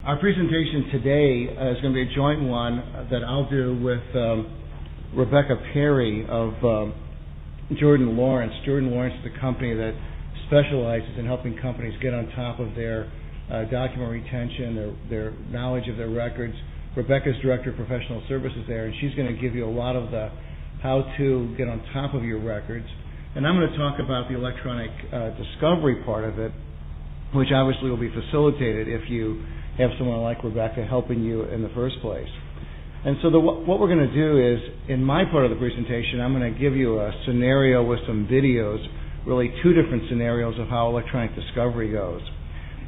Our presentation today is going to be a joint one that I'll do with Rebecca Perry of Jordan Lawrence. Jordan Lawrence is a company that specializes in helping companies get on top of their document retention, their knowledge of their records. Rebecca's Director of Professional Services there, and she's going to give you a lot of the how to get on top of your records. And I'm going to talk about the electronic discovery part of it, which obviously will be facilitated if you have someone like Rebecca helping you in the first place. And so what we're going to do is, in my part of the presentation, I'm going to give you a scenario with some videos, really two different scenarios of how electronic discovery goes.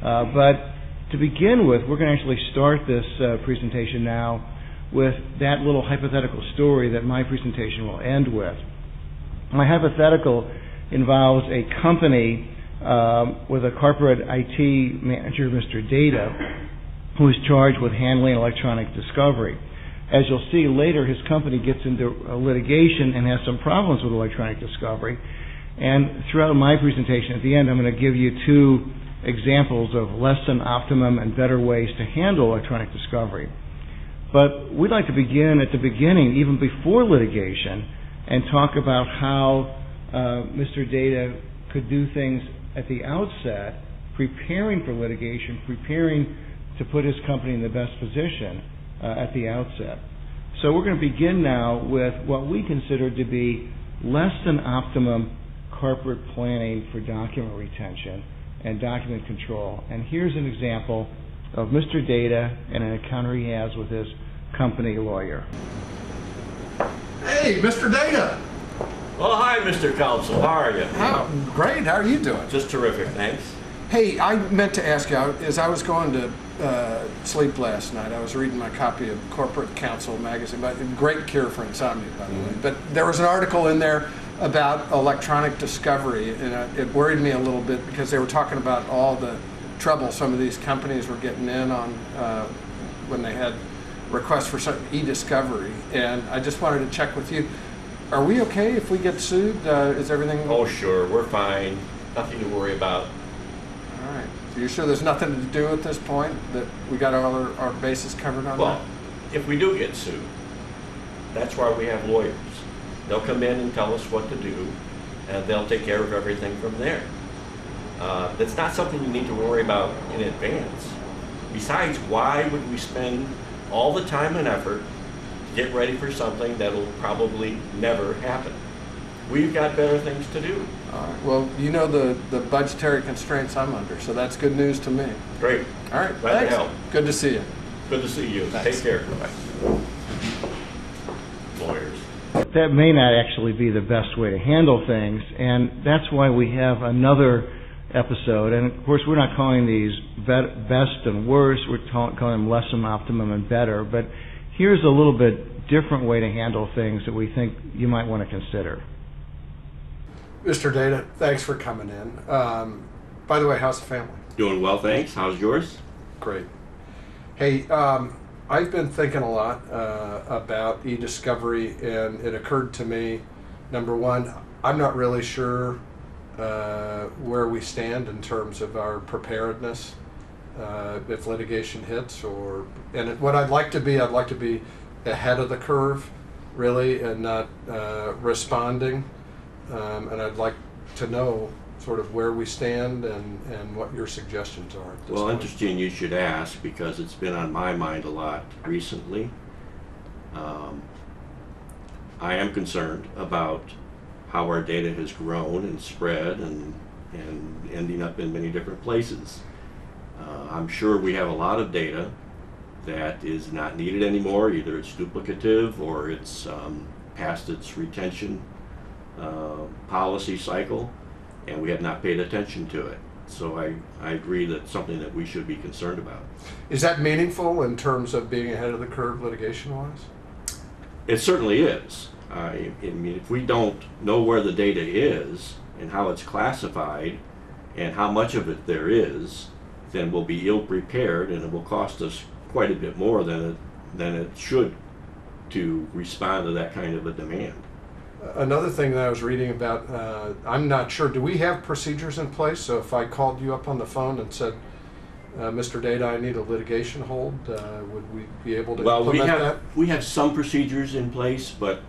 But to begin with, we're going to actually start this presentation now with that little hypothetical story that my presentation will end with. My hypothetical involves a company with a corporate IT manager, Mr. Data, who is charged with handling electronic discovery. As you'll see later, his company gets into litigation and has some problems with electronic discovery. And throughout my presentation, at the end, I'm going to give you two examples of less than optimum and better ways to handle electronic discovery. But we'd like to begin at the beginning, even before litigation, and talk about how Mr. Data could do things at the outset, preparing for litigation, preparing to put his company in the best position at the outset. So we're going to begin now with what we consider to be less than optimum corporate planning for document retention and document control. And here's an example of Mr. Data and an encounter he has with his company lawyer. Hey, Mr. Data. Well, hi, Mr. Counsel. How are you? Great. How are you doing? Just terrific, thanks. Hey, I meant to ask you, as I was going to sleep last night, I was reading my copy of Corporate Counsel magazine, but great cure for insomnia, by the way. But there was an article in there about electronic discovery, and it worried me a little bit because they were talking about all the trouble some of these companies were getting in on when they had requests for eDiscovery. And I just wanted to check with you. Are we okay if we get sued? Is everything? Oh, sure. We're fine. Nothing to worry about. All right. So you're sure there's nothing to do at this point, that we got all our bases covered on that? Well, if we do get sued, that's why we have lawyers. They'll come in and tell us what to do, and they'll take care of everything from there. That's not something you need to worry about in advance. Besides, why would we spend all the time and effort to get ready for something that'll probably never happen? We've got better things to do. All right. Well, you know the budgetary constraints I'm under, so that's good news to me. Great. All right. Glad Thanks. to help. Good to see you. Good to see you. Thanks. Take care. Bye. Lawyers. That may not actually be the best way to handle things, and that's why we have another episode. And of course, we're not calling these best and worst. We're calling them less than optimum and better. But here's a little bit different way to handle things that we think you might want to consider. Mr. Data, thanks for coming in. By the way, how's the family? Doing well, thanks. How's yours? Great. Hey, I've been thinking a lot about eDiscovery, and it occurred to me, number one, I'm not really sure where we stand in terms of our preparedness if litigation hits, what I'd like to be ahead of the curve, really, and not responding. And I'd like to know sort of where we stand and what your suggestions are at this Well, point. interesting you should ask, because it's been on my mind a lot recently. I am concerned about how our data has grown and spread and ending up in many different places. I'm sure we have a lot of data that is not needed anymore. Either it's duplicative or it's past its retention policy cycle, and we have not paid attention to it. So I agree that's something that we should be concerned about. Is that meaningful in terms of being ahead of the curve litigation-wise? It certainly is. I mean, if we don't know where the data is and how it's classified and how much of it there is, then we'll be ill-prepared, and it will cost us quite a bit more than it should to respond to that kind of a demand. Another thing that I was reading about, I'm not sure, do we have procedures in place? So if I called you up on the phone and said, Mr. Data, I need a litigation hold. Would we be able to Well, implement that? we have some procedures in place, but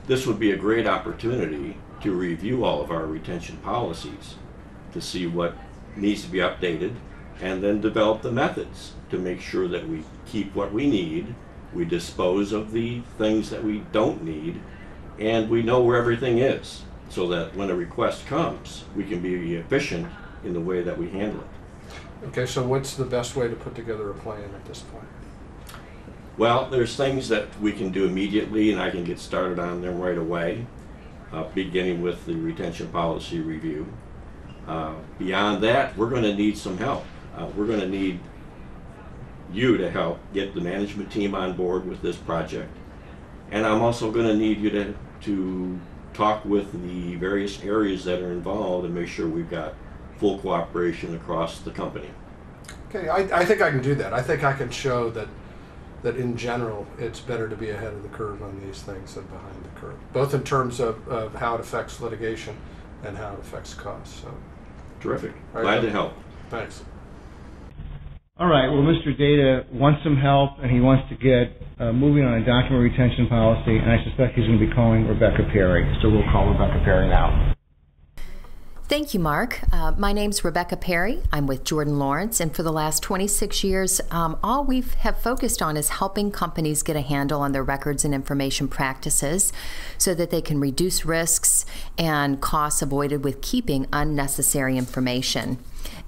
this would be a great opportunity to review all of our retention policies to see what needs to be updated, and then develop the methods to make sure that we keep what we need, we dispose of the things that we don't need, and we know where everything is, so that when a request comes, we can be efficient in the way that we handle it. Okay, so what's the best way to put together a plan at this point? Well, there's things that we can do immediately, and I can get started on them right away, beginning with the retention policy review. Beyond that, we're going to need some help. We're going to need you to help get the management team on board with this project. And I'm also going to need you to talk with the various areas that are involved and make sure we've got full cooperation across the company. Okay, I think I can do that. I think I can show that in general it's better to be ahead of the curve on these things than behind the curve, both in terms of how it affects litigation and how it affects costs. So, terrific. Right, Glad to help. Thanks. All right, well, Mr. Data wants some help, and he wants to get moving on a document retention policy, and I suspect he's going to be calling Rebecca Perry. So we'll call Rebecca Perry now. Thank you, Mark. My name's Rebecca Perry. I'm with Jordan Lawrence, and for the last 26 years, all we have focused on is helping companies get a handle on their records and information practices so that they can reduce risks and costs avoided with keeping unnecessary information.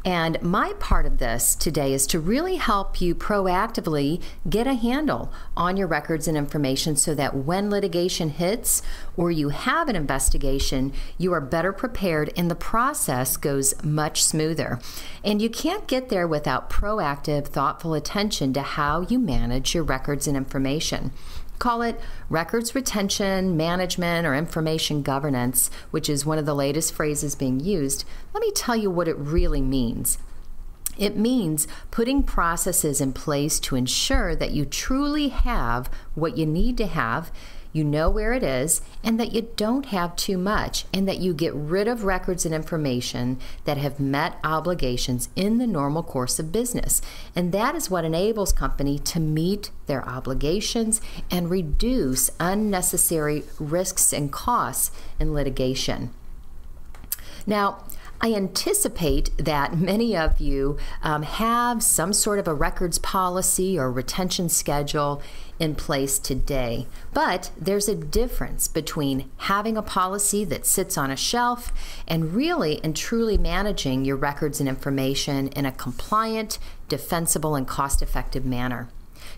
And my part of this today is to really help you proactively get a handle on your records and information so that when litigation hits or you have an investigation, you are better prepared and the process goes much smoother. And you can't get there without proactive, thoughtful attention to how you manage your records and information. Call it records retention, management, or information governance, which is one of the latest phrases being used. Let me tell you what it really means. It means putting processes in place to ensure that you truly have what you need to have, you know where it is, and that you don't have too much, and that you get rid of records and information that have met obligations in the normal course of business. And that is what enables company to meet their obligations and reduce unnecessary risks and costs in litigation. Now, I anticipate that many of you have some sort of a records policy or retention schedule in place today. But there's a difference between having a policy that sits on a shelf and really and truly managing your records and information in a compliant, defensible, and cost-effective manner.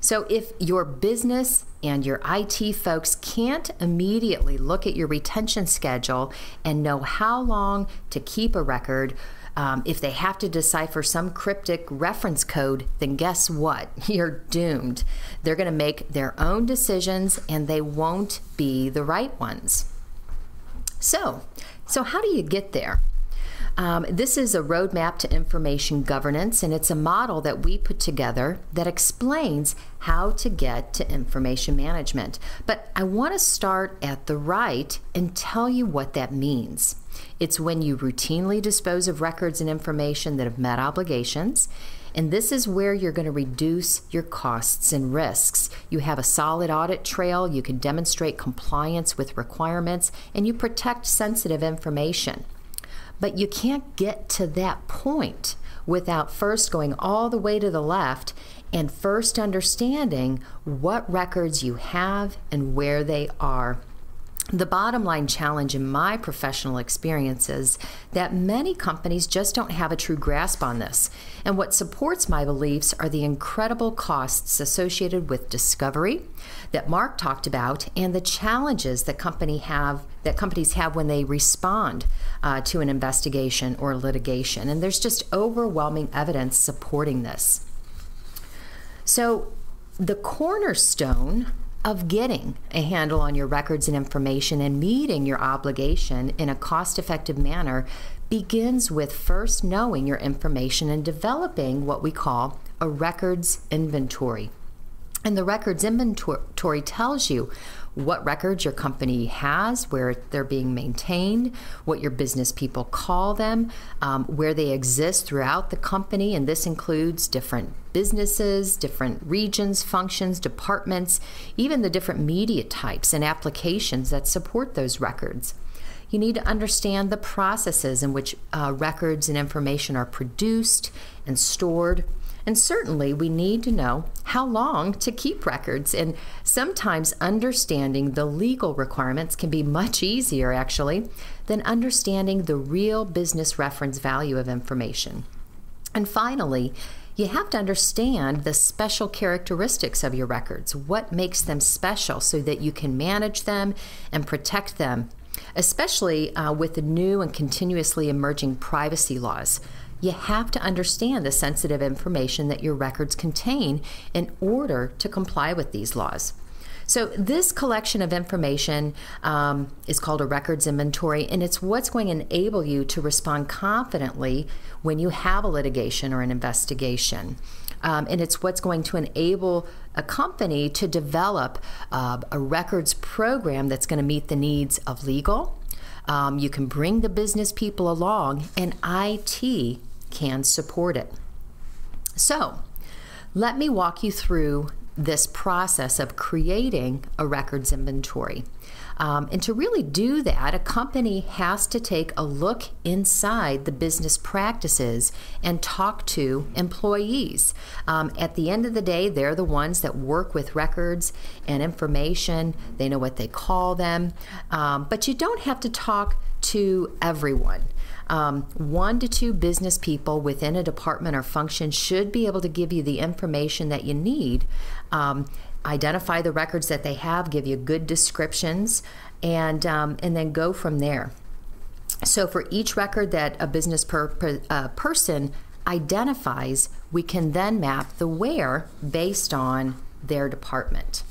So if your business and your IT folks can't immediately look at your retention schedule and know how long to keep a record, if they have to decipher some cryptic reference code, then guess what? You're doomed. They're going to make their own decisions and they won't be the right ones. So how do you get there? This is a roadmap to information governance, and it's a model that we put together that explains how to get to information management. But I want to start at the right and tell you what that means. It's when you routinely dispose of records and information that have met obligations, and this is where you're going to reduce your costs and risks. You have a solid audit trail, you can demonstrate compliance with requirements, and you protect sensitive information. But you can't get to that point without first going all the way to the left and first understanding what records you have and where they are. The bottom line challenge in my professional experience is that many companies just don't have a true grasp on this. And what supports my beliefs are the incredible costs associated with discovery that Mark talked about and the challenges that companies have when they respond to an investigation or litigation. And there's just overwhelming evidence supporting this. So the cornerstone of getting a handle on your records and information and meeting your obligation in a cost-effective manner begins with first knowing your information and developing what we call a records inventory. And the records inventory tells you what records your company has, where they're being maintained, what your business people call them, where they exist throughout the company, and this includes different businesses, different regions, functions, departments, even the different media types and applications that support those records. You need to understand the processes in which records and information are produced and stored. And certainly we need to know how long to keep records, and sometimes understanding the legal requirements can be much easier actually than understanding the real business reference value of information. And finally, you have to understand the special characteristics of your records, what makes them special so that you can manage them and protect them, especially with the new and continuously emerging privacy laws. You have to understand the sensitive information that your records contain in order to comply with these laws. So this collection of information is called a records inventory, and it's what's going to enable you to respond confidently when you have a litigation or an investigation. And it's what's going to enable a company to develop a records program that's going to meet the needs of legal. You can bring the business people along, and IT can support it. So let me walk you through this process of creating a records inventory. And to really do that, a company has to take a look inside the business practices and talk to employees. At the end of the day, they're the ones that work with records and information. They know what they call them. But you don't have to talk to everyone. 1 to 2 business people within a department or function should be able to give you the information that you need. Identify the records that they have, give you good descriptions, and then go from there. So for each record that a business person identifies, we can then map the where based on their department.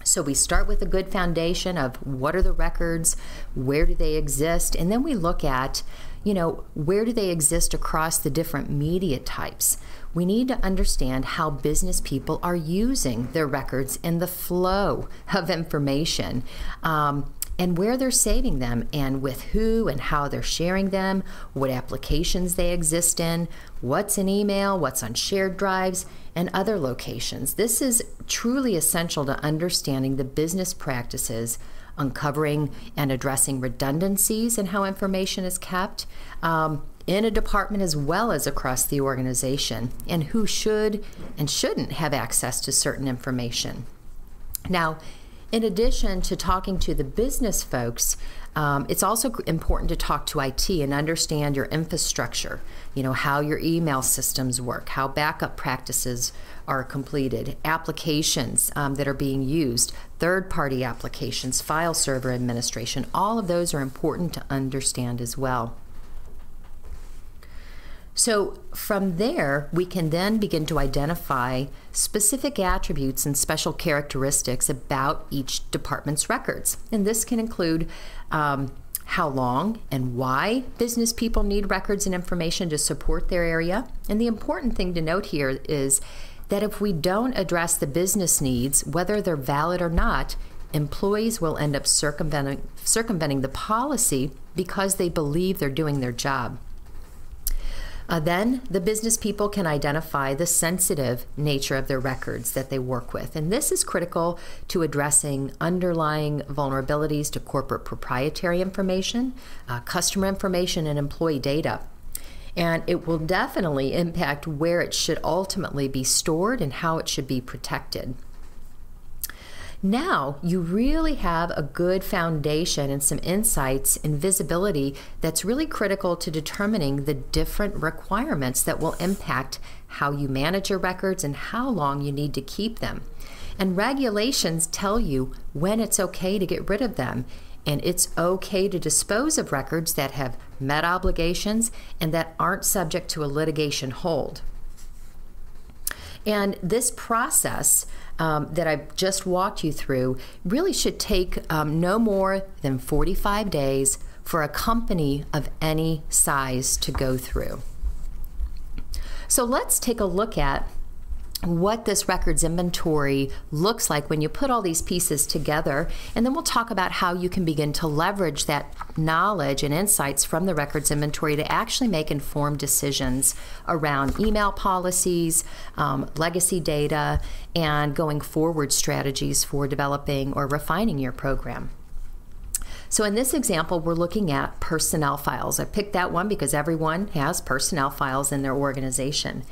So we start with a good foundation of what are the records, where do they exist, and then we look at, where do they exist across the different media types. We need to understand how business people are using their records and the flow of information, and where they're saving them, and with who and how they're sharing them, what applications they exist in, what's in email, what's on shared drives, and other locations. This is truly essential to understanding the business practices, uncovering and addressing redundancies in how information is kept in a department as well as across the organization, and who should and shouldn't have access to certain information. Now, in addition to talking to the business folks, it's also important to talk to IT and understand your infrastructure, how your email systems work, how backup practices are completed, applications that are being used, third-party applications, file server administration. All of those are important to understand as well. So from there, we can then begin to identify specific attributes and special characteristics about each department's records. And this can include how long and why business people need records and information to support their area. And the important thing to note here is that if we don't address the business needs, whether they're valid or not, employees will end up circumventing the policy because they believe they're doing their job. Then the business people can identify the sensitive nature of their records that they work with. And this is critical to addressing underlying vulnerabilities to corporate proprietary information, customer information, and employee data. And it will definitely impact where it should ultimately be stored and how it should be protected. Now you really have a good foundation and some insights and visibility that's really critical to determining the different requirements that will impact how you manage your records and how long you need to keep them. And regulations tell you when it's okay to get rid of them, and it's okay to dispose of records that have met obligations and that aren't subject to a litigation hold. And this process that I've just walked you through really should take no more than 45 days for a company of any size to go through. So let's take a look at what this records inventory looks like when you put all these pieces together, and then we'll talk about how you can begin to leverage that knowledge and insights from the records inventory to actually make informed decisions around email policies, legacy data, and going forward strategies for developing or refining your program. So in this example, we're looking at personnel files. I picked that one because everyone has personnel files in their organization.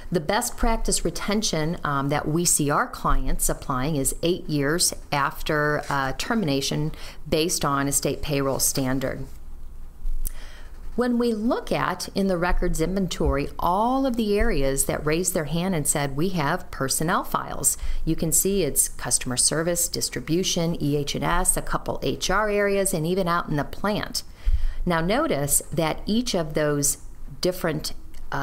The best practice retention that we see our clients applying is 8 years after termination based on a state payroll standard. When we look at in the records inventory all of the areas that raised their hand and said we have personnel files, you can see it's customer service, distribution, EH&S, a couple HR areas, and even out in the plant. Now notice that each of those different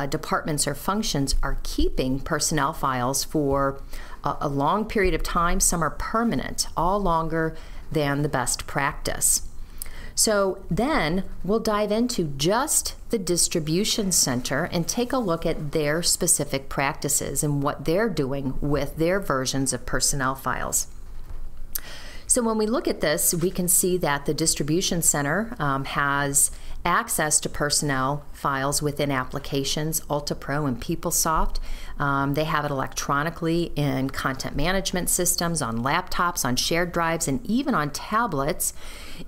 departments or functions are keeping personnel files for a long period of time. Some are permanent, all longer than the best practice. So then we'll dive into just the distribution center and take a look at their specific practices and what they're doing with their versions of personnel files. So when we look at this, we can see that the distribution center has access to personnel files within applications, UltraPro and PeopleSoft. They have it electronically in content management systems, on laptops, on shared drives, and even on tablets.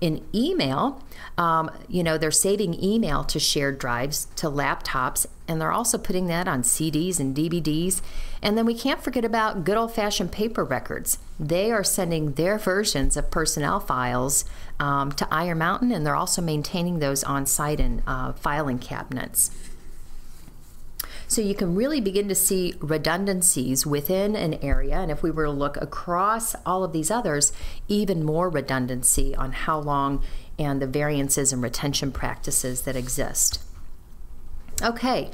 In email, they're saving email to shared drives, to laptops, and they're also putting that on CDs and DVDs. And then we can't forget about good old-fashioned paper records. They are sending their versions of personnel files to Iron Mountain, and they're also maintaining those on site in filing cabinets. So you can really begin to see redundancies within an area, and if we were to look across all of these others, even more redundancy on how long and the variances and retention practices that exist. Okay,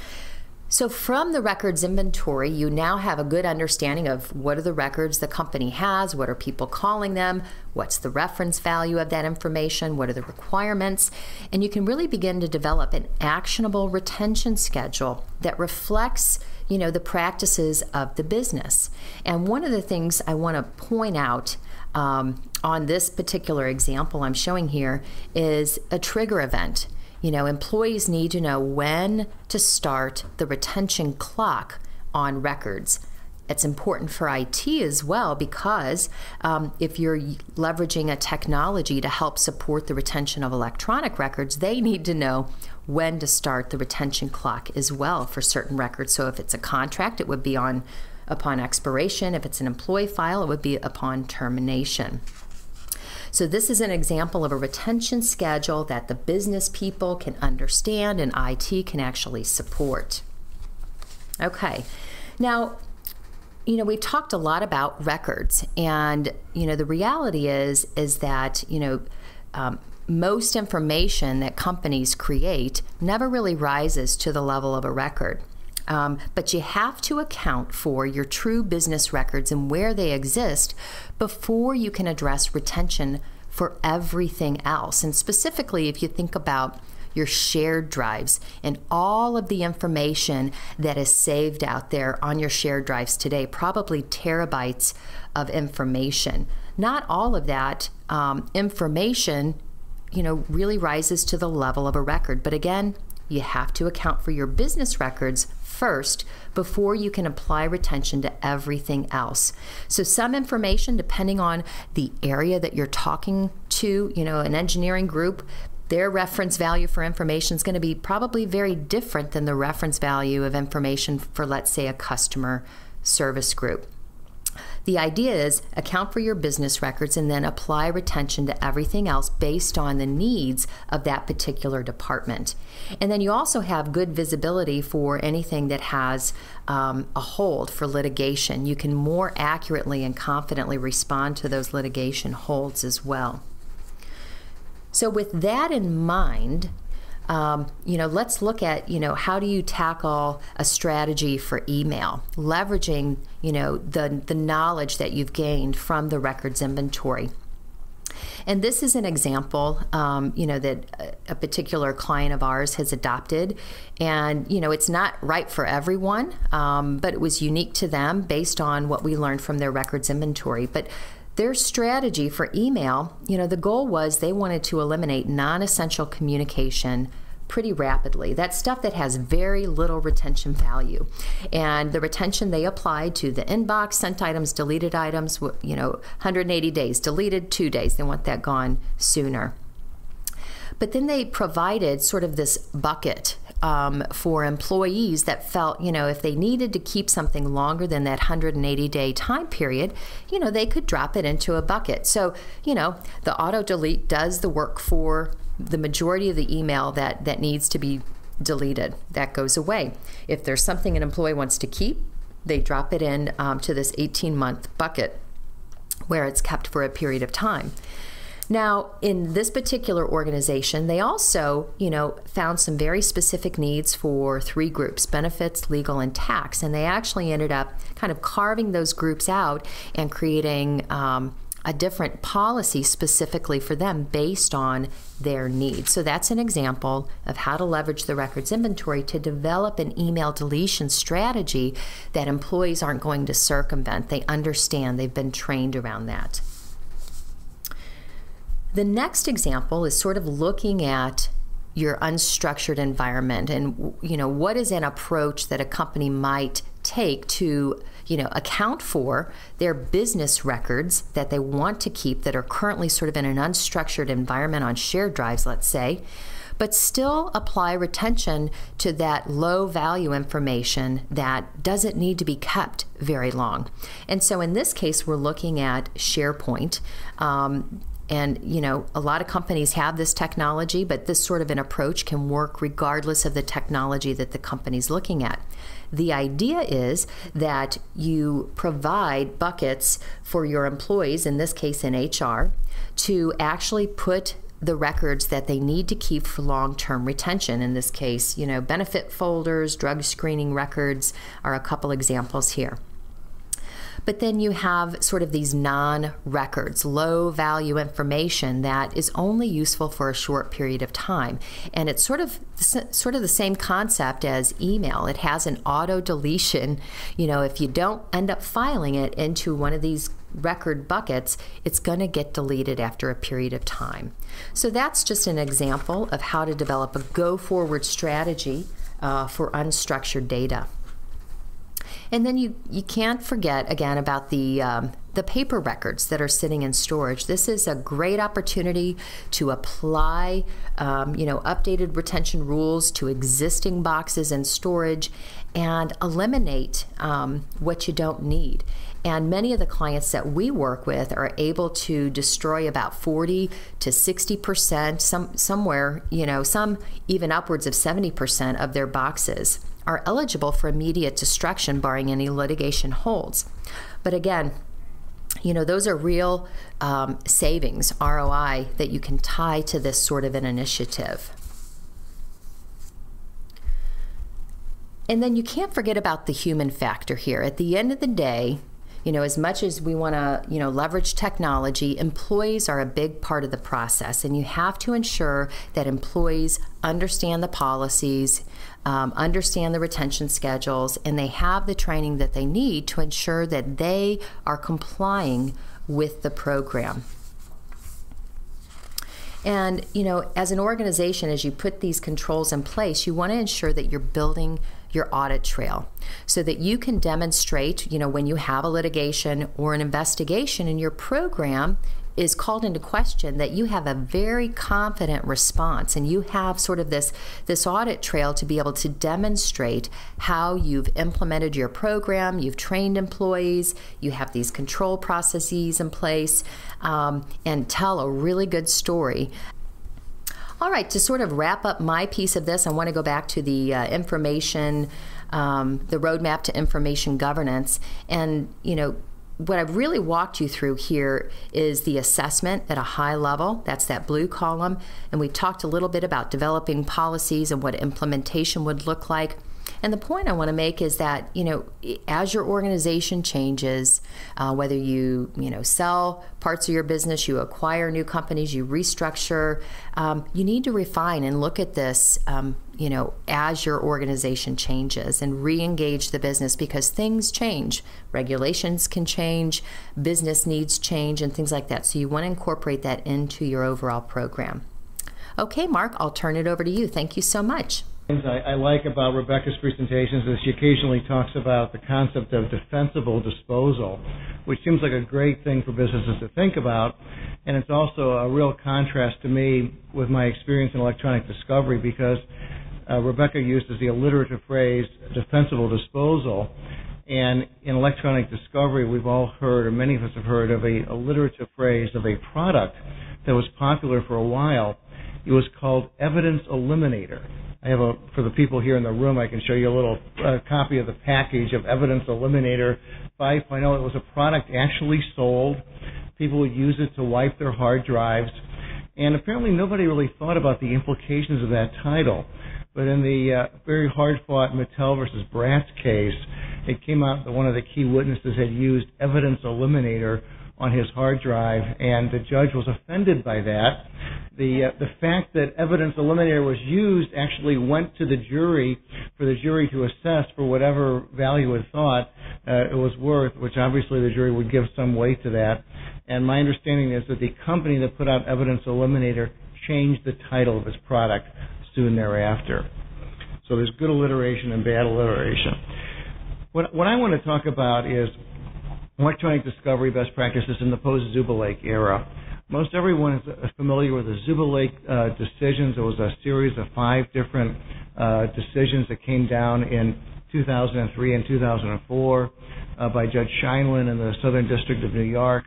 so from the records inventory, you now have a good understanding of what are the records the company has, what are people calling them, what's the reference value of that information, what are the requirements, and you can really begin to develop an actionable retention schedule that reflects, the practices of the business. And one of the things I want to point out on this particular example I'm showing here is a trigger event. Employees need to know when to start the retention clock on records. It's important for IT as well because if you're leveraging a technology to help support the retention of electronic records, they need to know when to start the retention clock as well for certain records. So if it's a contract, it would be upon expiration. If it's an employee file, it would be upon termination. So this is an example of a retention schedule that the business people can understand and IT can actually support. Okay, now, we've talked a lot about records, and the reality is that most information that companies create never really rises to the level of a record. But you have to account for your true business records and where they exist before you can address retention for everything else. And specifically, if you think about your shared drives and all of the information that is saved out there on your shared drives today, probably terabytes of information. Not all of that information, really rises to the level of a record. But again, you have to account for your business records first before you can apply retention to everything else. So some information, depending on the area that you're talking to, an engineering group, their reference value for information is going to be probably very different than the reference value of information for, let's say, a customer service group. The idea is account for your business records and then apply retention to everything else based on the needs of that particular department. And then you also have good visibility for anything that has a hold for litigation. You can more accurately and confidently respond to those litigation holds as well. So with that in mind, let's look at, how do you tackle a strategy for email, leveraging, the knowledge that you've gained from the records inventory. And this is an example, that a particular client of ours has adopted. And, it's not right for everyone, but it was unique to them based on what we learned from their records inventory. But their strategy for email, the goal was they wanted to eliminate non-essential communication pretty rapidly. That's stuff that has very little retention value. And the retention they applied to the inbox, sent items, deleted items, 180 days, deleted 2 days. They want that gone sooner. But then they provided sort of this bucket for employees that felt, if they needed to keep something longer than that 180-day time period, they could drop it into a bucket. So, the auto delete does the work for the majority of the email that needs to be deleted. That goes away. If there's something an employee wants to keep, they drop it in to this 18-month bucket where it's kept for a period of time. Now, in this particular organization, they also, found some very specific needs for 3 groups: benefits, legal, and tax. And they actually ended up kind of carving those groups out and creating a different policy specifically for them based on their needs. So that's an example of how to leverage the records inventory to develop an email deletion strategy that employees aren't going to circumvent. They understand, they've been trained around that. The next example is sort of looking at your unstructured environment and, what is an approach that a company might take to, account for their business records that they want to keep that are currently sort of in an unstructured environment on shared drives, let's say, but still apply retention to that low value information that doesn't need to be kept very long. And so in this case, we're looking at SharePoint. And, a lot of companies have this technology, but this sort of an approach can work regardless of the technology that the company's looking at. The idea is that you provide buckets for your employees, in this case in HR, to actually put the records that they need to keep for long-term retention. In this case, benefit folders, drug screening records are a couple examples here. But then you have sort of these non-records, low-value information that is only useful for a short period of time. And it's sort of the same concept as email. It has an auto-deletion. If you don't end up filing it into one of these record buckets, it's going to get deleted after a period of time. So that's just an example of how to develop a go-forward strategy for unstructured data. And then you can't forget, again, about the paper records that are sitting in storage. This is a great opportunity to apply, updated retention rules to existing boxes in storage and eliminate what you don't need. And many of the clients that we work with are able to destroy about 40 to 60%, somewhere, some even upwards of 70% of their boxes are eligible for immediate destruction barring any litigation holds. But again, those are real savings, ROI, that you can tie to this sort of an initiative. And then you can't forget about the human factor here. At the end of the day, as much as we want to, leverage technology, employees are a big part of the process, and you have to ensure that employees understand the policies, understand the retention schedules, and they have the training that they need to ensure that they are complying with the program. And, as an organization, as you put these controls in place, you want to ensure that you're building your audit trail so that you can demonstrate, when you have a litigation or an investigation and your program is called into question, that you have a very confident response and you have sort of this audit trail to be able to demonstrate how you've implemented your program, you've trained employees, you have these control processes in place, and tell a really good story. All right, to sort of wrap up my piece of this, I want to go back to the information, the roadmap to information governance. And, what I've really walked you through here is the assessment at a high level. That's that blue column. And we talked a little bit about developing policies and what implementation would look like. And the point I want to make is that, as your organization changes, Whether you sell parts of your business, you acquire new companies, you restructure, you need to refine and look at this as your organization changes and re-engage the business, because things change. Regulations can change, business needs change, and things like that. So you want to incorporate that into your overall program. Okay, Mark, I'll turn it over to you. Thank you so much. Things I like about Rebecca's presentations is she occasionally talks about the concept of defensible disposal, which seems like a great thing for businesses to think about. And it's also a real contrast to me with my experience in electronic discovery, because Rebecca uses the alliterative phrase defensible disposal. And in electronic discovery, we've all heard, or many of us have heard, of a alliterative phrase of a product that was popular for a while. It was called Evidence Eliminator. I have for the people here in the room, I can show you a little copy of the package of Evidence Eliminator 5.0. It was a product actually sold. People would use it to wipe their hard drives. And apparently nobody really thought about the implications of that title. But in the very hard-fought Mattel versus Bratz case, it came out that one of the key witnesses had used Evidence Eliminator on his hard drive, and the judge was offended by that. The fact that Evidence Eliminator was used actually went to the jury for the jury to assess for whatever value it thought it was worth, which obviously the jury would give some weight to that. And my understanding is that the company that put out Evidence Eliminator changed the title of its product soon thereafter. So there's good alliteration and bad alliteration. What I want to talk about is electronic discovery best practices in the post-Zubilake era. Most everyone is familiar with the Zubilake decisions. It was a series of 5 different decisions that came down in 2003 and 2004 by Judge Scheinlin in the Southern District of New York,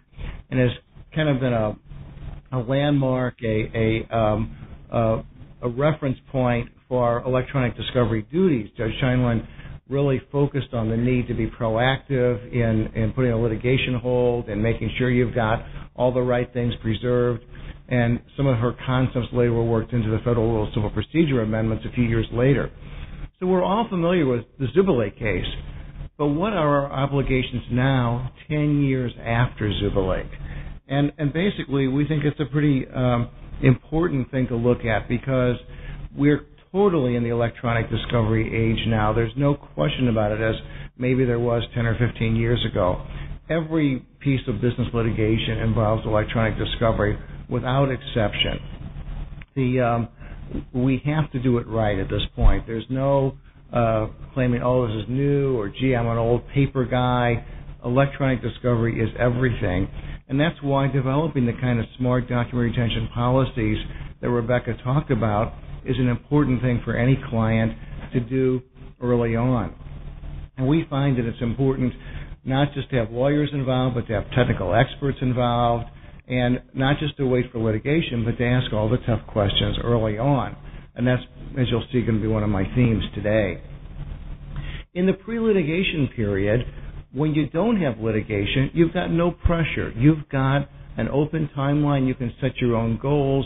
and has kind of been a landmark, a reference point for electronic discovery duties. Judge Scheinlin really focused on the need to be proactive in putting a litigation hold and making sure you've got all the right things preserved. And some of her concepts later were worked into the Federal Rules of Civil Procedure amendments a few years later. So we're all familiar with the Zubilake case. But what are our obligations now, 10 years after Zubilake? And basically, we think it's a pretty important thing to look at, because we're totally in the electronic discovery age now. There's no question about it, as maybe there was 10 or 15 years ago. Every piece of business litigation involves electronic discovery without exception. We have to do it right at this point. There's no claiming, oh, this is new, or gee, I'm an old paper guy. Electronic discovery is everything. And that's why developing the kind of smart document retention policies that Rebecca talked about is an important thing for any client to do early on. And we find that it's important not just to have lawyers involved, but to have technical experts involved, and not just to wait for litigation, but to ask all the tough questions early on. And that's, as you'll see, going to be one of my themes today. In the pre-litigation period, when you don't have litigation, you've got no pressure. You've got an open timeline. You can set your own goals.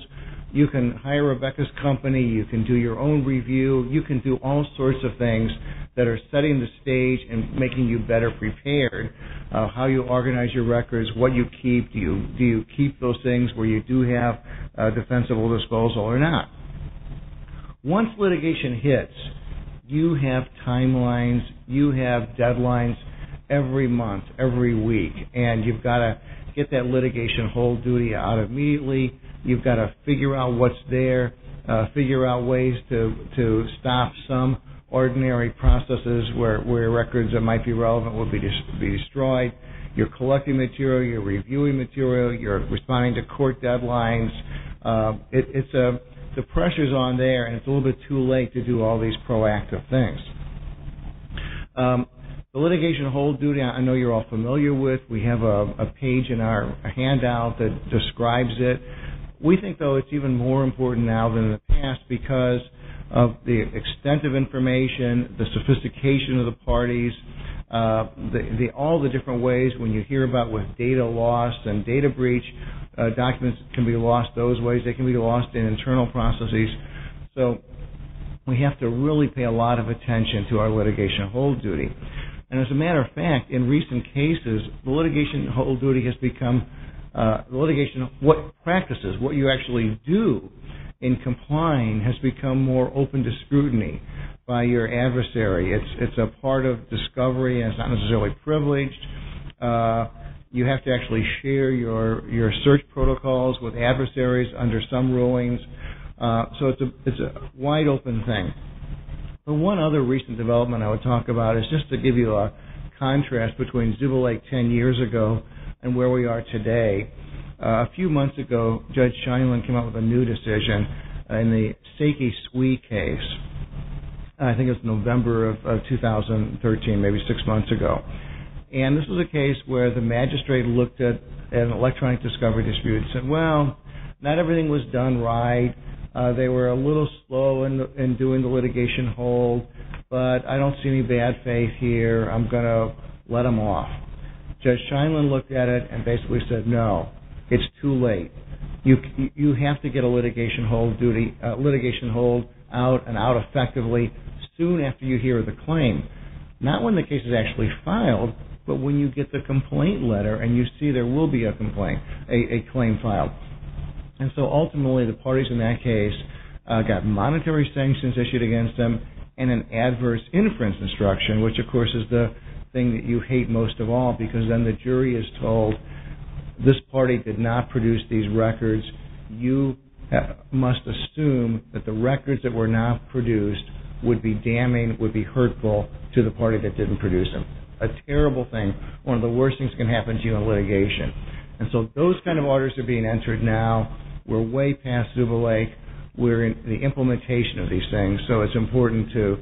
You can hire Rebecca's company. You can do your own review. You can do all sorts of things that are setting the stage and making you better prepared. How you organize your records, what you keep. Do you keep those things where you do have defensible disposal or not? Once litigation hits, you have timelines. You have deadlines every month, every week, and you've got to get that litigation hold duty out immediately. You've got to figure out what's there, figure out ways to stop some ordinary processes where records that might be relevant will be destroyed. You're collecting material, you're reviewing material, you're responding to court deadlines. The pressure's on there, and it's a little bit too late to do all these proactive things. The litigation hold duty, I know you're all familiar with. We have a page in our handout that describes it. We think, though, it's even more important now than in the past because of the extent of information, the sophistication of the parties, all the different ways when you hear about with data loss and data breach, documents can be lost those ways. They can be lost in internal processes. So we have to really pay a lot of attention to our litigation hold duty. And as a matter of fact, in recent cases, the litigation hold duty has become what you actually do in complying has become more open to scrutiny by your adversary. It's a part of discovery, and it's not necessarily privileged. You have to actually share your search protocols with adversaries under some rulings. So it's a wide open thing. But one other recent development I would talk about is just to give you a contrast between Sableman 10 years ago and where we are today. A few months ago, Judge Scheinland came out with a new decision in the Seiki Sui case. I think it was November of 2013, maybe 6 months ago. And this was a case where the magistrate looked at an electronic discovery dispute and said, well, not everything was done right. They were a little slow in doing the litigation hold, but I don't see any bad faith here. I'm going to let them off. Judge Scheinland looked at it and basically said, no, it's too late. You have to get a litigation hold out and out effectively soon after you hear the claim. Not when the case is actually filed, but when you get the complaint letter and you see there will be a claim filed. And so ultimately the parties in that case got monetary sanctions issued against them and an adverse inference instruction, which of course is the thing that you hate most of all, because then the jury is told this party did not produce these records. You must assume that the records that were not produced would be damning, would be hurtful to the party that didn't produce them. A terrible thing. One of the worst things that can happen to you in litigation. And so those kind of orders are being entered now. We're way past Sableman. We're in the implementation of these things. So it's important to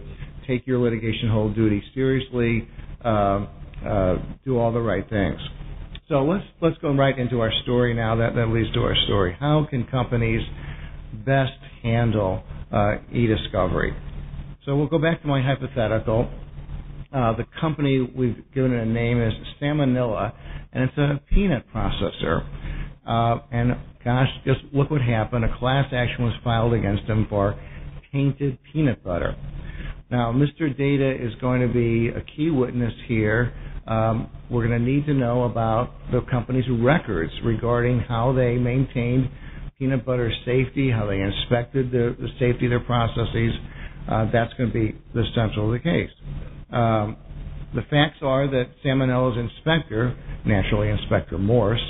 take your litigation hold duty seriously, do all the right things. So let's go right into our story now. That leads to our story. How can companies best handle eDiscovery? So we'll go back to my hypothetical. The company, we've given it a name, is Salmonella, and it's a peanut processor. And gosh, just look what happened. A class action was filed against them for tainted peanut butter. Now, Mr. Data is going to be a key witness here. We're going to need to know about the company's records regarding how they maintained peanut butter safety, how they inspected the safety of their processes. That's going to be the central of the case. The facts are that Salmonella's inspector, naturally Inspector Morse,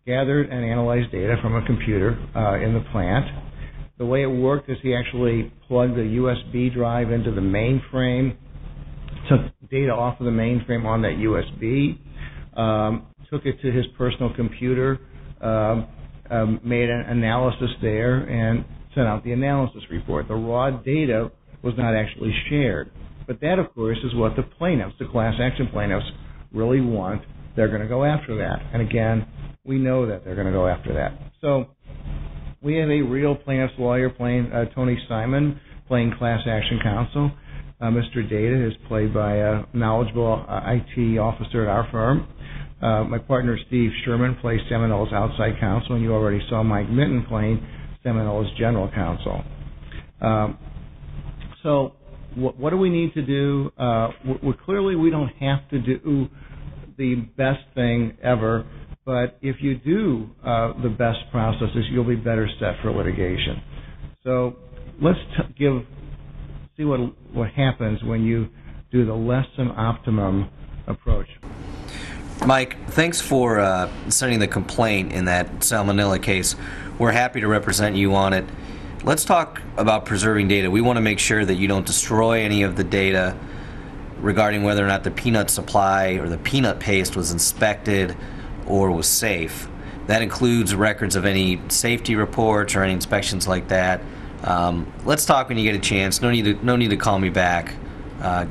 gathered and analyzed data from a computer in the plant. The way it worked is he actually plugged a USB drive into the mainframe, took data off of the mainframe on that USB, took it to his personal computer, made an analysis there, and sent out the analysis report. The raw data was not actually shared. But that, of course, is what the plaintiffs, the class action plaintiffs, really want. They're going to go after that. And again, we know that they're going to go after that. So we have a real plaintiff's lawyer playing Tony Simon, playing class action counsel. Mr. Data is played by a knowledgeable IT officer at our firm. My partner, Steve Sherman, plays Salmonella's outside counsel, and you already saw Mike Minton playing Salmonella's general counsel. So what do we need to do? Clearly, we don't have to do the best thing ever, but if you do the best processes, you'll be better set for litigation. So let's see what happens when you do the less than optimum approach. Mike, thanks for sending the complaint in that Salmonella case. We're happy to represent you on it. Let's talk about preserving data. We want to make sure that you don't destroy any of the data regarding whether or not the peanut supply or the peanut paste was inspected or was safe. That includes records of any safety reports or any inspections like that. Let's talk when you get a chance. No need to call me back.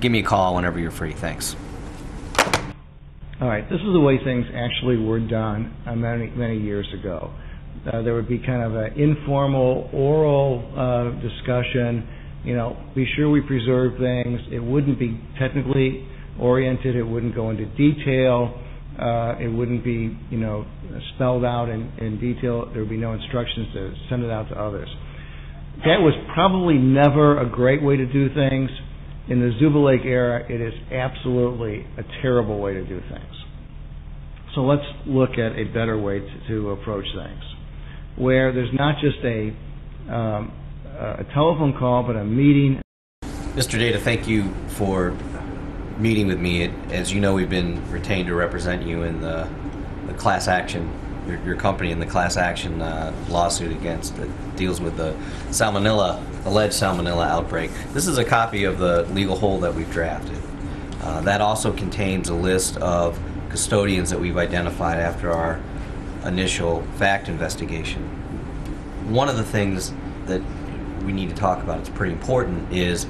Give me a call whenever you're free. Thanks. All right. This is the way things actually were done many years ago. There would be kind of an informal, oral discussion. Be sure we preserve things. It wouldn't be technically oriented. It wouldn't go into detail. It wouldn't be, spelled out in detail. There would be no instructions to send it out to others. That was probably never a great way to do things. In the Zuba Lake era, it is absolutely a terrible way to do things. So let's look at a better way to approach things, where there's not just a telephone call, but a meeting. Mr. Data, thank you for meeting with me. As you know, we've been retained to represent you in the class action, your company in the class action lawsuit against that deals with the alleged salmonella outbreak. This is a copy of the legal hold that we've drafted. That also contains a list of custodians that we've identified after our initial fact investigation. One of the things that we need to talk about, it's pretty important, is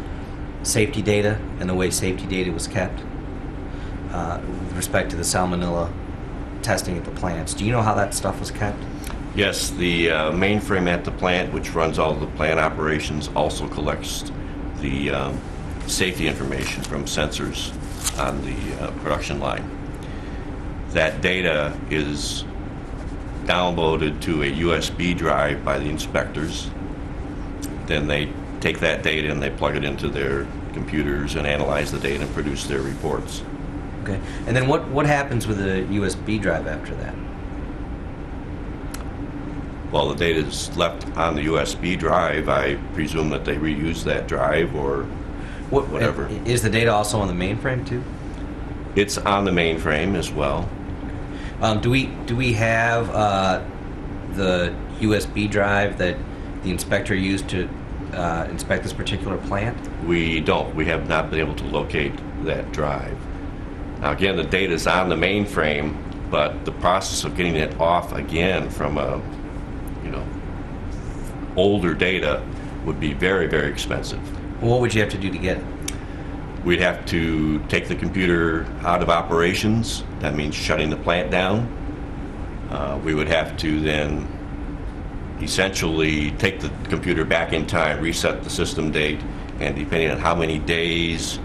safety data and the way safety data was kept with respect to the salmonella testing at the plants. Do you know how that stuff was kept? Yes, the mainframe at the plant, which runs all the plant operations, also collects the safety information from sensors on the production line. That data is downloaded to a USB drive by the inspectors. Then they take that data and they plug it into their computers and analyze the data and produce their reports. Okay. And then what happens with the USB drive after that? Well, the data is left on the USB drive. I presume that they reuse that drive or whatever. Is the data also on the mainframe too? It's on the mainframe as well. Do we have the USB drive that the inspector used to inspect this particular plant? We don't. We have not been able to locate that drive. Now, again, the data is on the mainframe, but the process of getting it off again from a, older data would be very, very expensive. Well, what would you have to do to get it? We'd have to take the computer out of operations. That means shutting the plant down. We would have to then essentially take the computer back in time, reset the system date, and depending on how many days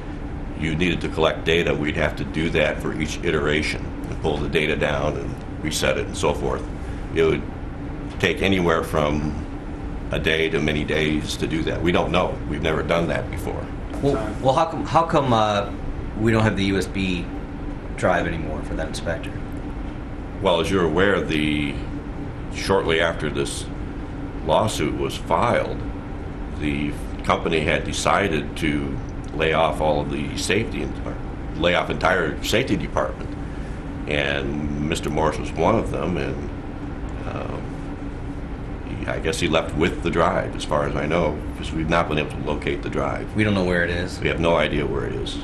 you needed to collect data, we'd have to do that for each iteration and pull the data down and reset it and so forth. It would take anywhere from a day to many days to do that. We don't know. We've never done that before. Well, how come we don't have the USB drive anymore for that inspector? Well, as you're aware, shortly after this lawsuit was filed, the company had decided to lay off all of the lay off entire safety department, and Mr. Morris was one of them, and I guess he left with the drive, as far as I know, because we've not been able to locate the drive. We don't know where it is? We have no idea where it is.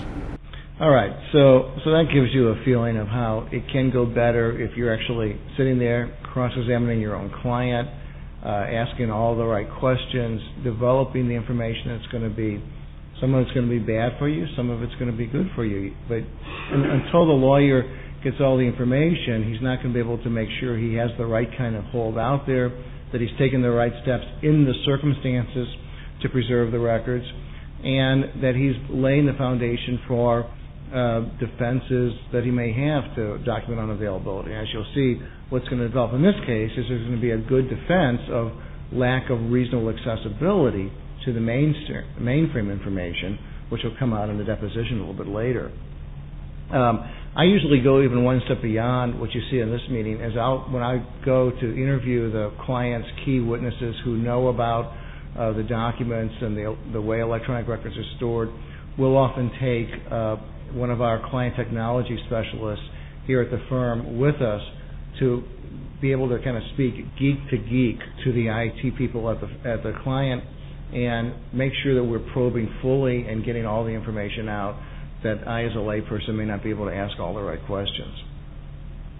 All right, so that gives you a feeling of how it can go better if you're actually sitting there cross-examining your own client, asking all the right questions, developing the information that's going to be, some of it's going to be bad for you, some of it's going to be good for you. But until the lawyer gets all the information, he's not going to be able to make sure he has the right kind of hold out there, that he's taken the right steps in the circumstances to preserve the records, and that he's laying the foundation for defenses that he may have to document unavailability. As you'll see, what's going to develop in this case is there's going to be a good defense of lack of reasonable accessibility to the mainframe information, which will come out in the deposition a little bit later. I usually go even one step beyond what you see in this meeting. When I go to interview the client's key witnesses who know about the documents and the way electronic records are stored, we'll often take one of our client technology specialists here at the firm with us to be able to kind of speak geek to geek to the IT people at the client and make sure that we're probing fully and getting all the information out that I, as a layperson, may not be able to ask all the right questions.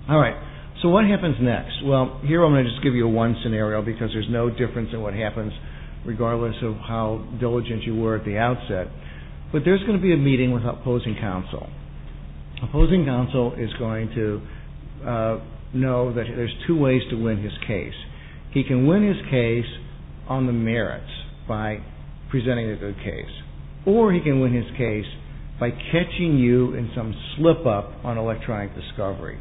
All right, so what happens next? Well, here I'm going to just give you one scenario because there's no difference in what happens regardless of how diligent you were at the outset. But there's going to be a meeting with opposing counsel. Opposing counsel is going to know that there's two ways to win his case. He can win his case on the merits by presenting a good case, or he can win his case by catching you in some slip-up on electronic discovery.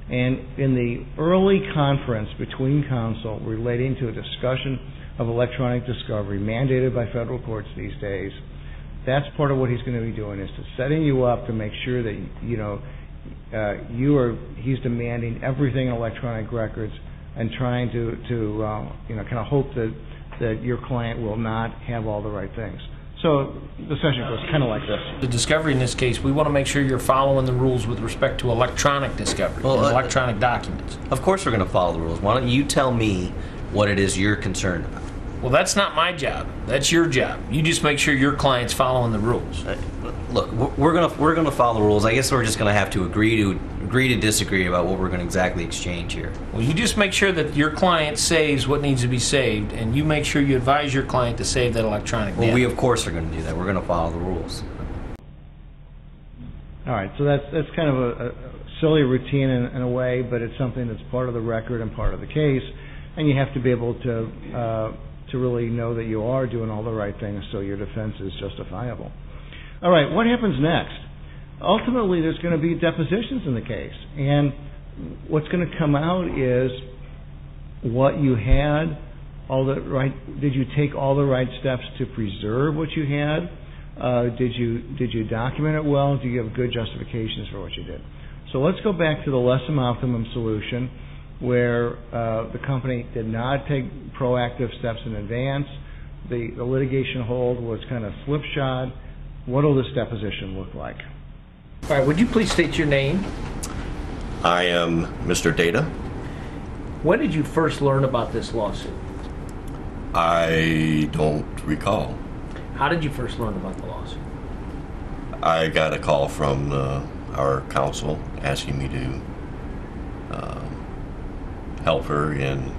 And in the early conference between counsel relating to a discussion of electronic discovery mandated by federal courts these days, That's part of what he's going to be doing, is to setting you up to make sure that he's demanding everything in electronic records and trying to kind of hope that your client will not have all the right things. So the session goes kind of like this. The discovery in this case, we want to make sure you're following the rules with respect to electronic discovery, and electronic documents. Of course we're going to follow the rules. Why don't you tell me what it is you're concerned about? Well, that's not my job. That's your job. You just make sure your client's following the rules. Look, we're gonna follow the rules. I guess we're just gonna have to agree to disagree about what we're gonna exactly exchange here. Well, you just make sure that your client saves what needs to be saved, and you make sure you advise your client to save that electronic data. Well, we of course are gonna do that. We're gonna follow the rules. All right, so that's kind of a silly routine in a way, but it's something that's part of the record and part of the case, and you have to be able to really know that you are doing all the right things so your defense is justifiable. All right, what happens next? Ultimately, there's going to be depositions in the case, and what's going to come out is what you had, did you take all the right steps to preserve what you had? Did you document it well? Do you have good justifications for what you did? So let's go back to the less than optimum solution, where the company did not take proactive steps in advance. The litigation hold was kind of slipshod. What will this deposition look like? All right, would you please state your name? I am Mr. Data. When did you first learn about this lawsuit? I don't recall. How did you first learn about the lawsuit? I got a call from our counsel asking me to help her in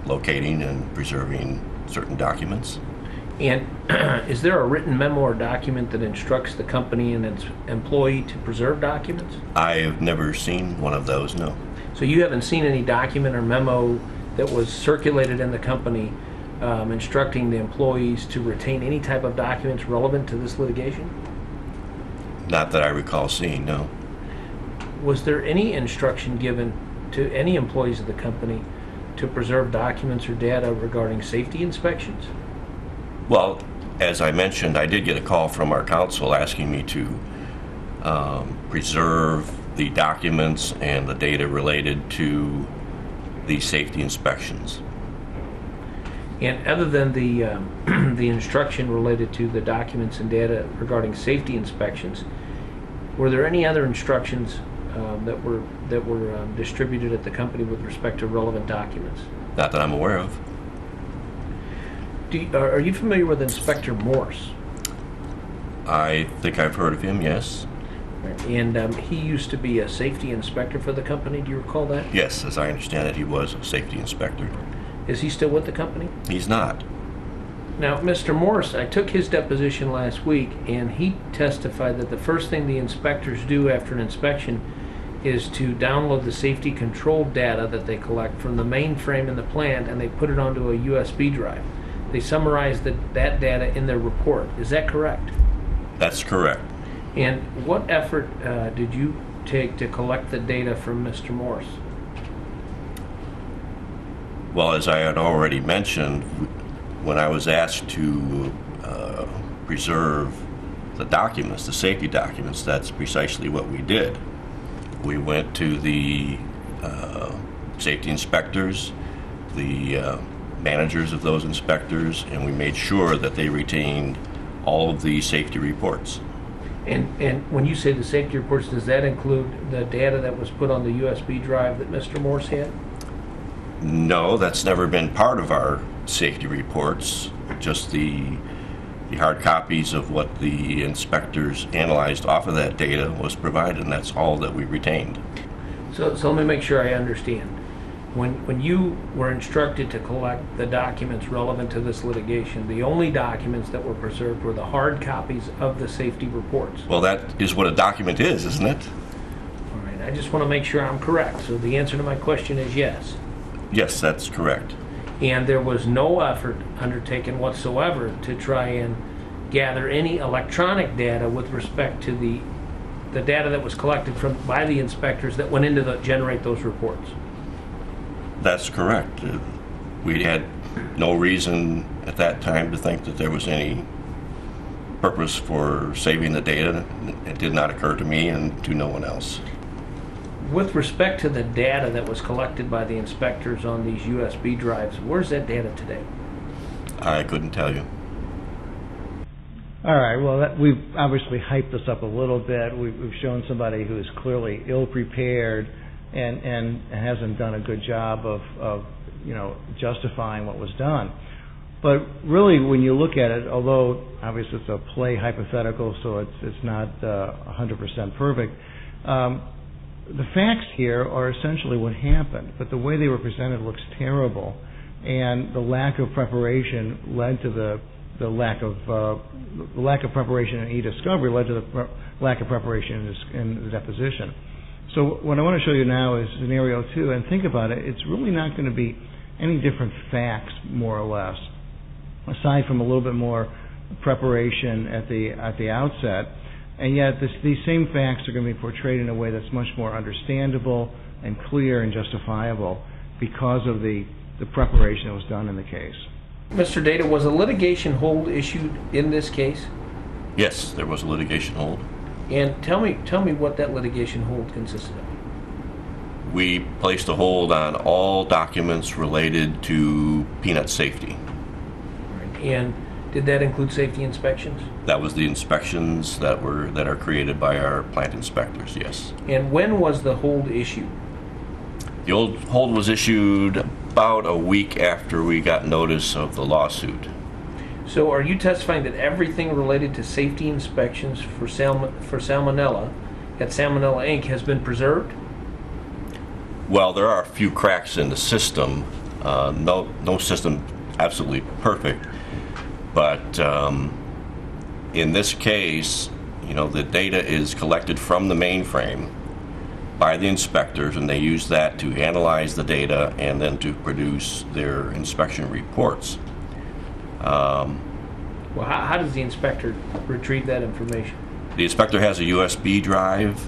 locating and preserving certain documents. And is there a written memo or document that instructs the company and its employee to preserve documents? I have never seen one of those, no. So you haven't seen any document or memo that was circulated in the company instructing the employees to retain any type of documents relevant to this litigation? Not that I recall seeing, no. Was there any instruction given to any employees of the company to preserve documents or data regarding safety inspections? Well, as I mentioned, I did get a call from our counsel asking me to preserve the documents and the data related to the safety inspections. And other than the the instruction related to the documents and data regarding safety inspections, were there any other instructions that were distributed at the company with respect to relevant documents? Not that I'm aware of. Are you familiar with Inspector Morse? I think I've heard of him, yes. And he used to be a safety inspector for the company. Do you recall that? Yes, as I understand it, he was a safety inspector. Is he still with the company? He's not. Now, Mr. Morse, I took his deposition last week, and he testified that the first thing the inspectors do after an inspection is to download the safety control data that they collect from the mainframe in the plant, and they put it onto a USB drive. They summarize that data in their report. Is that correct? That's correct. And what effort did you take to collect the data from Mr. Morse? Well, as I had already mentioned, when I was asked to preserve the documents, the safety documents, that's precisely what we did. We went to the safety inspectors, the managers of those inspectors, and we made sure that they retained all of the safety reports. And when you say the safety reports, does that include the data that was put on the USB drive that Mr. Morse had? No, that's never been part of our safety reports, just the hard copies of what the inspectors analyzed off of that data was provided, and that's all that we retained. So let me make sure I understand. When you were instructed to collect the documents relevant to this litigation, the only documents that were preserved were the hard copies of the safety reports. Well, that is what a document is, isn't it? All right, I just want to make sure I'm correct. So the answer to my question is yes. Yes, that's correct. And there was no effort undertaken whatsoever to try and gather any electronic data with respect to the data that was collected by the inspectors that went into generate those reports. That's correct. We had no reason at that time to think that there was any purpose for saving the data. It did not occur to me and to no one else. With respect to the data that was collected by the inspectors on these USB drives, where's that data today? I couldn't tell you. All right, well, we've obviously hyped this up a little bit. We've shown somebody who is clearly ill-prepared and hasn't done a good job of justifying what was done. But really, when you look at it, although obviously it's a play hypothetical, so it's not 100% perfect, the facts here are essentially what happened, but the way they were presented looks terrible, and the lack of preparation led to the lack of preparation in eDiscovery led to the lack of preparation in the deposition. So what I want to show you now is scenario 2, and think about it. It's really not going to be any different facts, more or less, aside from a little bit more preparation at the outset. And yet these same facts are going to be portrayed in a way that's much more understandable and clear and justifiable because of the preparation that was done in the case. Mr. Data, was a litigation hold issued in this case? Yes, there was a litigation hold. And tell me what that litigation hold consisted of. We placed a hold on all documents related to peanut safety. And did that include safety inspections? That was the inspections that are created by our plant inspectors, yes. And when was the hold issued? The old hold was issued about a week after we got notice of the lawsuit. So are you testifying that everything related to safety inspections for Salmonella at Salmonella Inc. has been preserved? Well, there are a few cracks in the system. No system absolutely perfect. But in this case, the data is collected from the mainframe by the inspectors, and they use that to analyze the data and then to produce their inspection reports. Well, how does the inspector retrieve that information? The inspector has a USB drive,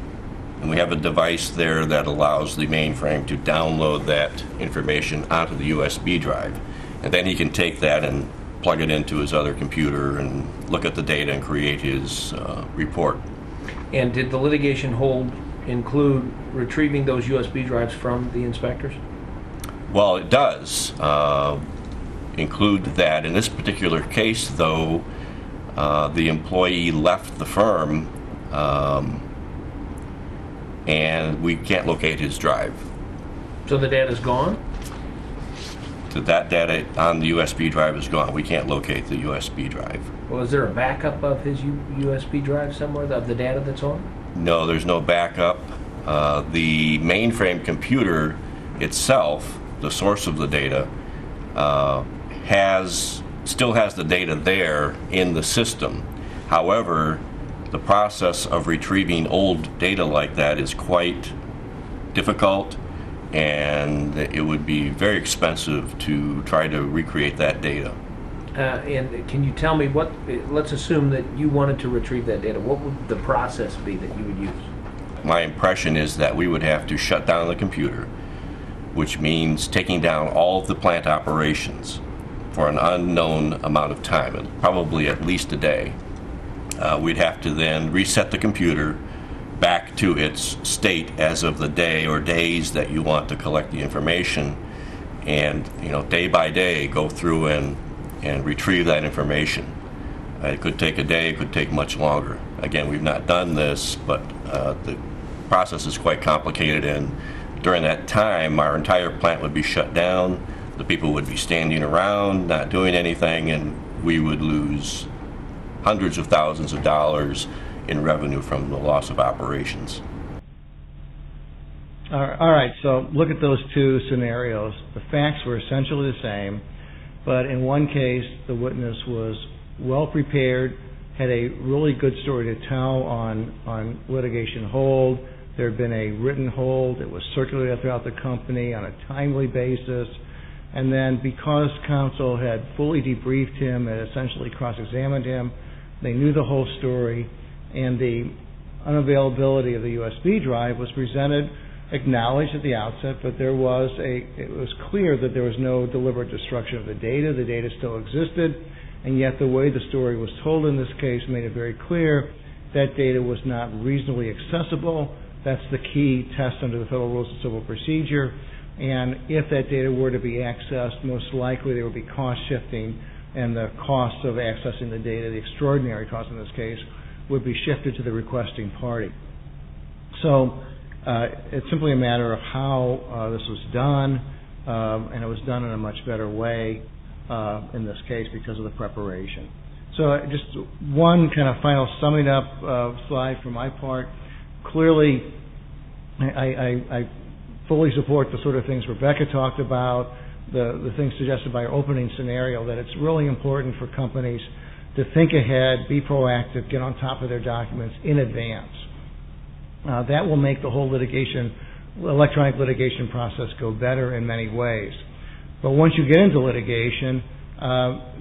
and we have a device there that allows the mainframe to download that information onto the USB drive. And then he can take that and plug it into his other computer and look at the data and create his report. And did the litigation hold include retrieving those USB drives from the inspectors? Well, it does include that. In this particular case, though, the employee left the firm and we can't locate his drive. So the data's gone? That data on the USB drive is gone. We can't locate the USB drive. Well, is there a backup of his USB drive somewhere, of the data that's on? No, there's no backup. The mainframe computer itself, the source of the data, still has the data there in the system. However, the process of retrieving old data like that is quite difficult, and it would be very expensive to try to recreate that data. And can you tell me let's assume that you wanted to retrieve that data, what would the process be that you would use? My impression is that we would have to shut down the computer, which means taking down all of the plant operations for an unknown amount of time, probably at least a day. We'd have to then reset the computer back to its state as of the day or days that you want to collect the information, and day by day go through and retrieve that information. It could take a day, it could take much longer. Again, we've not done this, but the process is quite complicated, and during that time our entire plant would be shut down, the people would be standing around not doing anything, and we would lose hundreds of thousands of dollars in revenue from the loss of operations. All right, so look at those two scenarios. The facts were essentially the same, but in one case the witness was well prepared, had a really good story to tell on litigation hold. There had been a written hold. It was circulated throughout the company on a timely basis. And then because counsel had fully debriefed him and essentially cross-examined him, they knew the whole story, and the unavailability of the USB drive was presented, acknowledged at the outset, but it was clear that there was no deliberate destruction of the data. The data still existed, and yet the way the story was told in this case made it very clear that data was not reasonably accessible. That's the key test under the Federal Rules of Civil Procedure, and if that data were to be accessed, most likely there would be cost shifting, and the cost of accessing the data, the extraordinary cost in this case, would be shifted to the requesting party. So it's simply a matter of how this was done, and it was done in a much better way in this case because of the preparation. So just one kind of final summing up slide from my part. Clearly, I fully support the sort of things Rebecca talked about, the things suggested by our opening scenario, that it's really important for companies to think ahead, be proactive, get on top of their documents in advance. That will make the whole electronic litigation process go better in many ways. But once you get into litigation,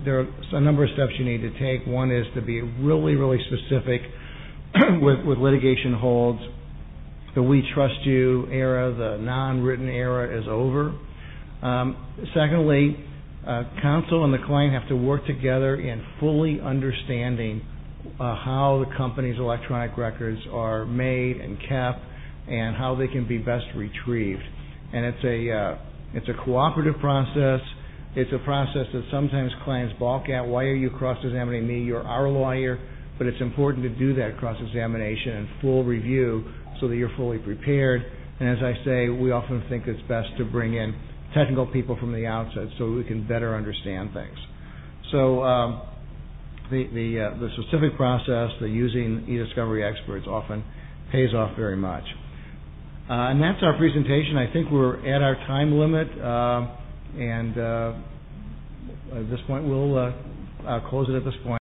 there are a number of steps you need to take. One is to be really, really specific with litigation holds. The we trust you era, the non-written era is over. Secondly, counsel and the client have to work together in fully understanding how the company's electronic records are made and kept and how they can be best retrieved. And it's a cooperative process. It's a process that sometimes clients balk at. Why are you cross-examining me? You're our lawyer. But it's important to do that cross-examination and full review so that you're fully prepared. And as I say, we often think it's best to bring in technical people from the outset so we can better understand things. So the specific process, the using eDiscovery experts often pays off very much. And that's our presentation. I think we're at our time limit, and at this point we'll close it at this point.